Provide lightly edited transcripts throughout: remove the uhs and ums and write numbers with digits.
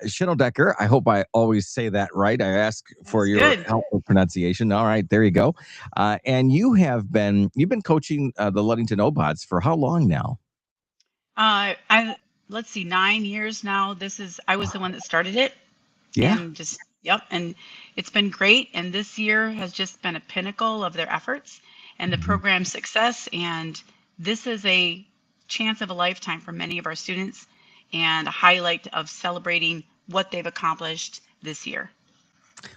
Shineldecker. I hope I always say that right. I ask for That's your good. help with pronunciation. All right, there you go. And you've been coaching the Ludington O-Bots for how long now? I let's see, 9 years now. I was the one that started it, Yeah. and just yep, and it's been great. And this year has just been a pinnacle of their efforts and the Mhm. program's success. And this is a chance of a lifetime for many of our students, and a highlight of celebrating what they've accomplished this year.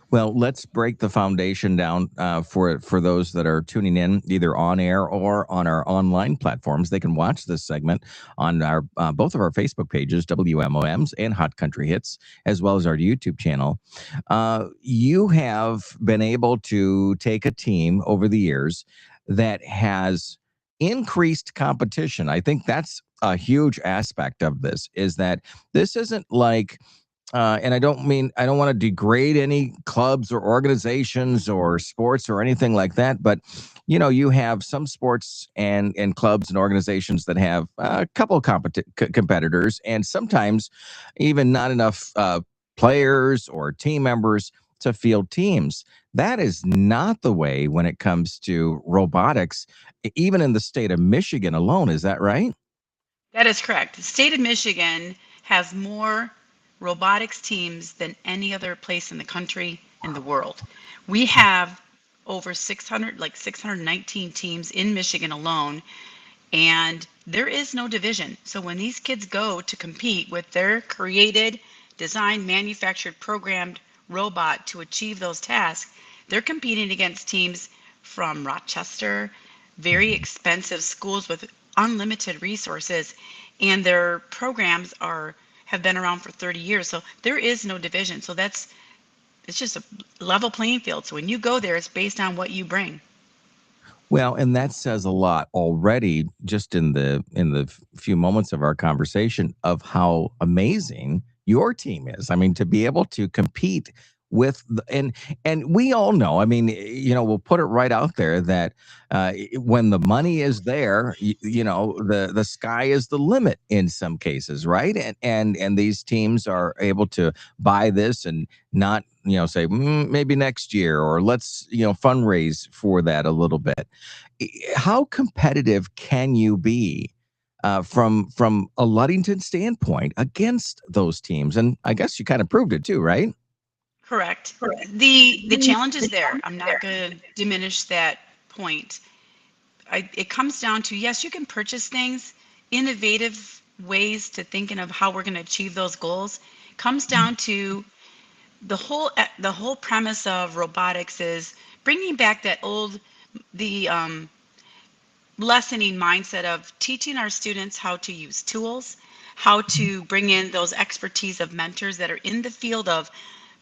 Well, let's break the foundation down for those that are tuning in either on air or on our online platforms. They can watch this segment on our both of our Facebook pages, WMOMs and Hot Country Hits, as well as our YouTube channel. You have been able to take a team over the years that has increased competition. I think that's a huge aspect of this. Is that this isn't like and I don't want to degrade any clubs or organizations or sports or anything like that, but you have some sports and clubs and organizations that have a couple of competitors, and sometimes even not enough players or team members to field teams. That is not the way when it comes to robotics, even in the state of Michigan alone. Is that right? That is correct. The state of Michigan has more robotics teams than any other place in the country and the world. We have over 600, like 619 teams in Michigan alone, and there is no division. So when these kids go to compete with their created, designed, manufactured, programmed robot to achieve those tasks, they're competing against teams from Rochester, very expensive schools with unlimited resources, and their programs are have been around for 30 years. So there is no division. So it's just a level playing field. So when you go there, it's based on what you bring. Well, and that says a lot already just in the few moments of our conversation of how amazing your team is. I mean, to be able to compete with and we all know, I mean, we'll put it right out there that when the money is there, the sky is the limit in some cases, right? And these teams are able to buy this and not say maybe next year, or let's fundraise for that a little bit. How competitive can you be from a Ludington standpoint against those teams? And I guess you kind of proved it too, right? Correct. The challenge is there. I'm not going to diminish that point. It comes down to, yes, you can purchase things, innovative ways to thinking of how we're going to achieve those goals. Comes down to the whole premise of robotics is bringing back that old the lessening mindset of teaching our students how to use tools, how to bring in those expertise of mentors that are in the field of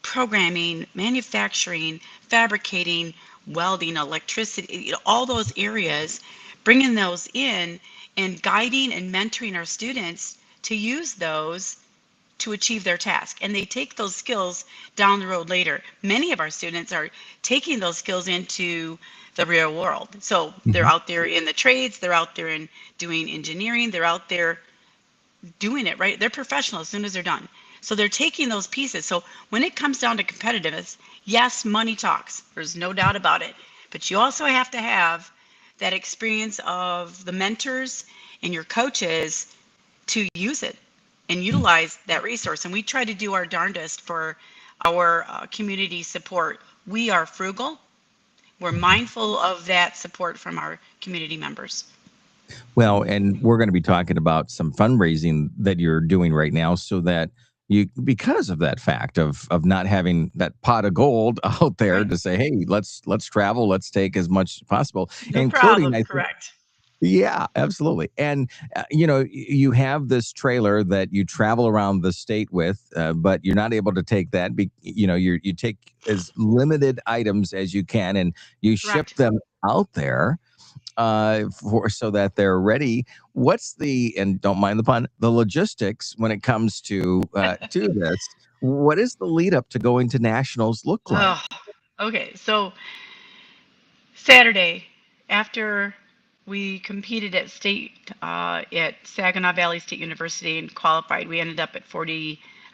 programming, manufacturing, fabricating, welding, electricity, all those areas, bringing those in and guiding and mentoring our students to use those to achieve their task. And they take those skills down the road later. Many of our students are taking those skills into the real world. So they're Mhm. out there in the trades, they're out there in doing engineering, they're out there doing it, right? They're professional as soon as they're done. So they're taking those pieces. So when it comes down to competitiveness, yes, money talks. There's no doubt about it. But you also have to have that experience of the mentors and your coaches to use it and utilize that resource. And we try to do our darndest for our community support. We are frugal. We're mindful of that support from our community members. Well, and we're going to be talking about some fundraising that you're doing right now, so that because of that fact of not having that pot of gold out there Right. to say, hey, let's travel, let's take as much as possible, No including, problem. I think. Correct. Yeah, absolutely. And you have this trailer that you travel around the state with, but you're not able to take that. You take as limited items as you can, and you ship Correct. them out there for so that they're ready. What's and don't mind the pun, the logistics when it comes to this? What is the lead up to going to nationals look like? Oh, okay. So Saturday, after we competed at Saginaw Valley State University and qualified, we ended up at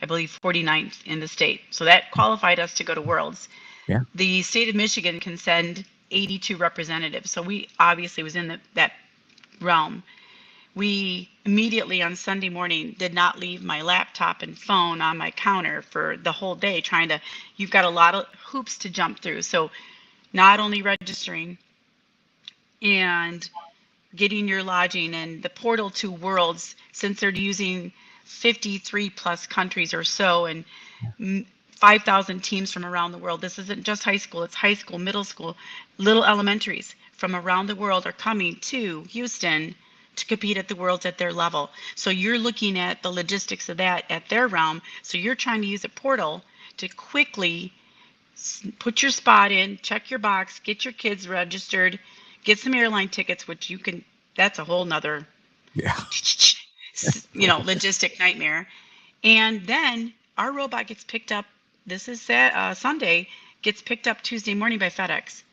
I believe 49th in the state. So that qualified us to go to Worlds. Yeah. The state of Michigan can send 82 representatives. So we obviously was in that realm. We immediately on Sunday morning did not leave my laptop and phone on my counter for the whole day you've got a lot of hoops to jump through. So not only registering and getting your lodging and the portal to Worlds, since they're using 53 plus countries or so and 5,000 teams from around the world. This isn't just high school, it's high school, middle school, little elementaries from around the world are coming to Houston to compete at the Worlds at their level. So you're looking at the logistics of that at their realm. So you're trying to use a portal to quickly put your spot in, check your box, get your kids registered, get some airline tickets, which you can, that's a whole nother, Yeah. logistic nightmare. And then our robot gets picked up, this is Sunday, gets picked up Tuesday morning by FedEx.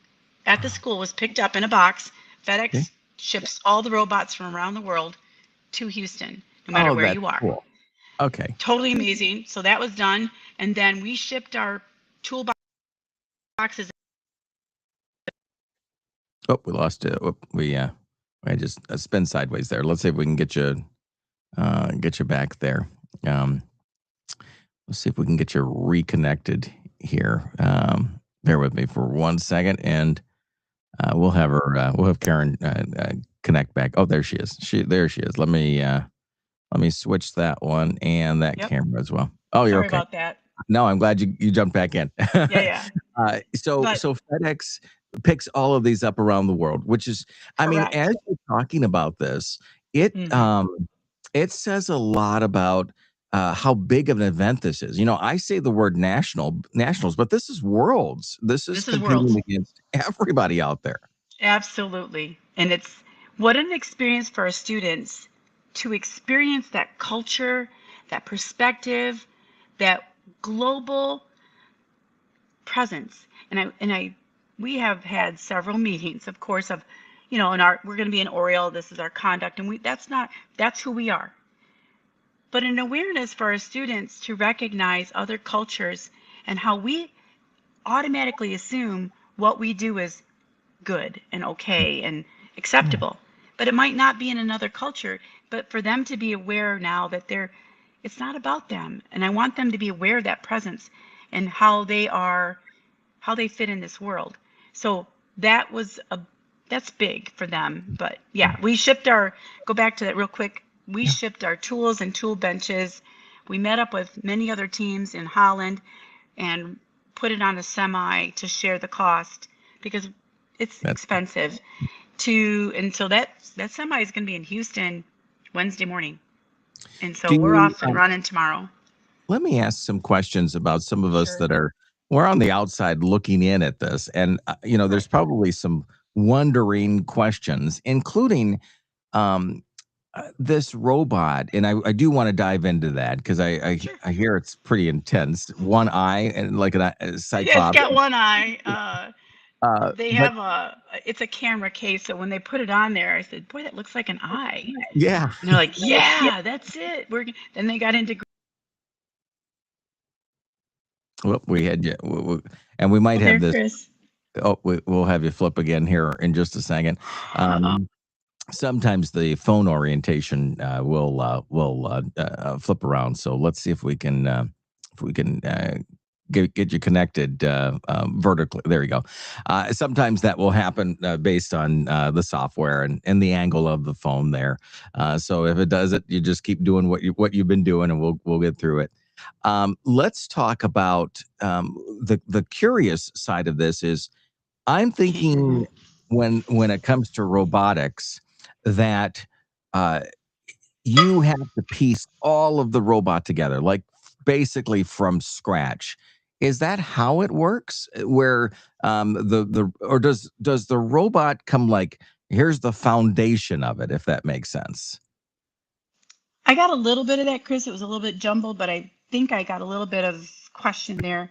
At the school, was picked up in a box. FedEx Okay. ships all the robots from around the world to Houston, no matter where That's you are. cool. Okay. Totally amazing. So that was done. And then we shipped our toolboxes. Oh, we lost it. I just spin sideways there. Let's see if we can get you back there. Let's see if we can get you reconnected here. Bear with me for 1 second, and we'll have Karen connect back. Oh, there she is. There she is. Let me switch that one and that camera as well. Oh, you're Sorry okay. about that. No, I'm glad you jumped back in. Yeah. So But FedEx picks all of these up around the world, which is, I mean, correct. as you're talking about this, it says a lot about how big of an event this is. I say the word nationals, but this is worlds. This is This is Worlds. competing against everybody out there. Absolutely. And it's what an experience for our students to experience that culture, that perspective, that global presence. We have had several meetings, of course, of, we're going to be in Oriole. This is our conduct. And that's who we are. But an awareness for our students to recognize other cultures and how we automatically assume what we do is good and okay and acceptable, but it might not be in another culture. But for them to be aware now that it's not about them, and I want them to be aware of that presence and how they fit in this world. So that's big for them. But yeah, go back to that real quick. We shipped our tools and tool benches. We met up with many other teams in Holland and put it on a semi to share the cost because it's expensive and so that semi is going to be in Houston Wednesday morning. And so we're off and running tomorrow. Let me ask some questions about some of us that we're on the outside looking in at this. And, there's probably some wondering questions, including this robot. And I do want to dive into that because I hear it's pretty intense. One eye and like a cyclops. Yeah, it's got one eye. They have it's a camera case. So when they put it on there, I said, boy, that looks like an eye. Yeah. And they're like, yeah, that's it. Then they got into. Well, we had you, and we might have this. Chris. Oh, we'll have you flip again here in just a second. Sometimes the phone orientation will flip around. So let's see if we can get you connected vertically. There you go. Sometimes that will happen based on the software and the angle of the phone there. So if it does it, you just keep doing what you've been doing, and we'll get through it. Let's talk about the curious side of this. Is I'm thinking when it comes to robotics that you have to piece all of the robot together, like basically from scratch. Is that how it works? Where or does the robot come like, here's the foundation of it, if that makes sense? I got a little bit of that, Chris. It was a little bit jumbled, but I think I got a little bit of question there.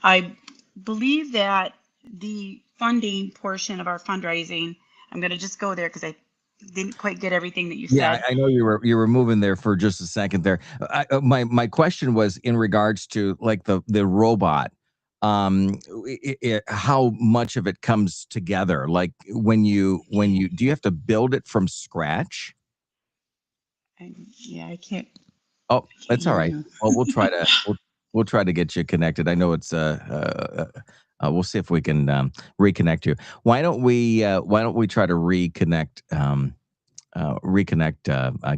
I believe that the funding portion of our fundraising, I'm going to just go there because I didn't quite get everything that you Yeah, said. I know you were moving there for just a second there. My question was in regards to like the robot. How much of it comes together? Like when you do you have to build it from scratch? Yeah, I can't. Oh, I can't that's all hear right. you. Well, we'll try to get you connected. I know it's we'll see if we can reconnect you. Why don't we try to reconnect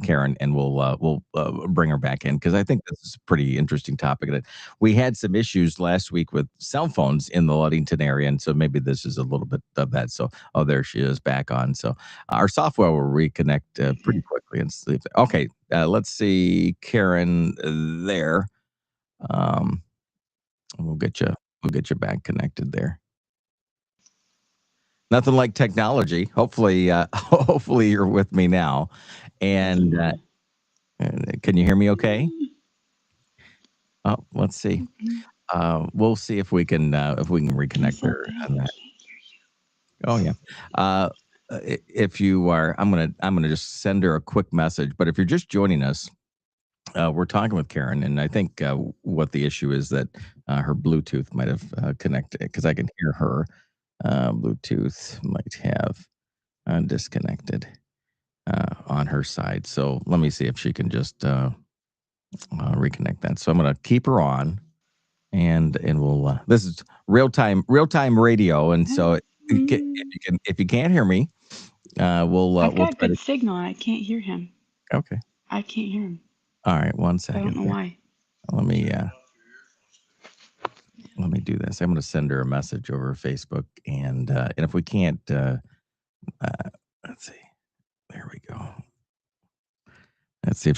Karen, and we'll bring her back in because I think this is a pretty interesting topic. That we had some issues last week with cell phones in the Ludington area, and so maybe this is a little bit of that. So, oh, there she is back on. So, our software will reconnect pretty quickly and see. Okay, let's see, Karen there. Um, we'll get you. We'll get you back connected there. Nothing like technology. Hopefully, hopefully you're with me now. And can you hear me okay? Oh, let's see. We'll see if we can There's reconnect her something I on that. can't hear you. Oh yeah. If you are, I'm gonna just send her a quick message. But if you're just joining us, we're talking with Karen, and I think what the issue is that her Bluetooth might have connected because I can hear her. Bluetooth might have disconnected on her side. So let me see if she can just reconnect that. So I'm gonna keep her on and we'll this is real time radio, and so if you can't hear me, I've we'll got try to. good signal. I can't hear him. Okay, I can't hear him. all right, one I don't second know there. why. Let me let me do this. I'm going to send her a message over Facebook, and if we can't uh let's see, there we go. Let's see if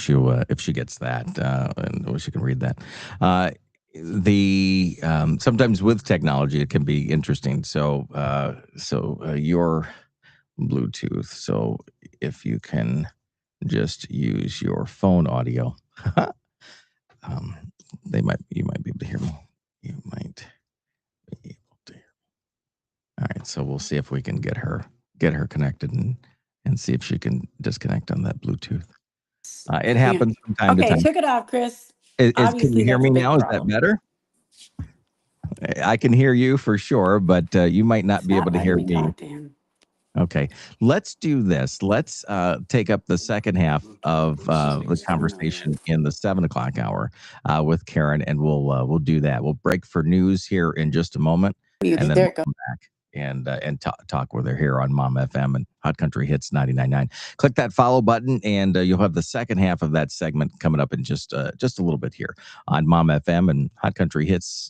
she gets that, and she can read that. Uh, the sometimes with technology it can be interesting. So your Bluetooth. So if you can just use your phone audio, um, you might be able to hear me. You might be able to. All right, so we'll see if we can get her connected and see if she can disconnect on that Bluetooth. It Hang on. happens from time to Okay, time. took it off, Chris. Can you Obviously, hear that's me a big now? Is that problem. better? I can hear you for sure, but you might not It's be able not to letting hear me me. talk to him. Okay, let's do this. Let's take up the second half of the I don't know conversation yet. in the 7 o'clock hour with Karen, and we'll do that. We'll break for news here in just a moment, and Muted. then There we'll it goes. come back and talk with her here on Mom FM and Hot Country Hits 99.9. Click that follow button, and you'll have the second half of that segment coming up in just a little bit here on Mom FM and Hot Country Hits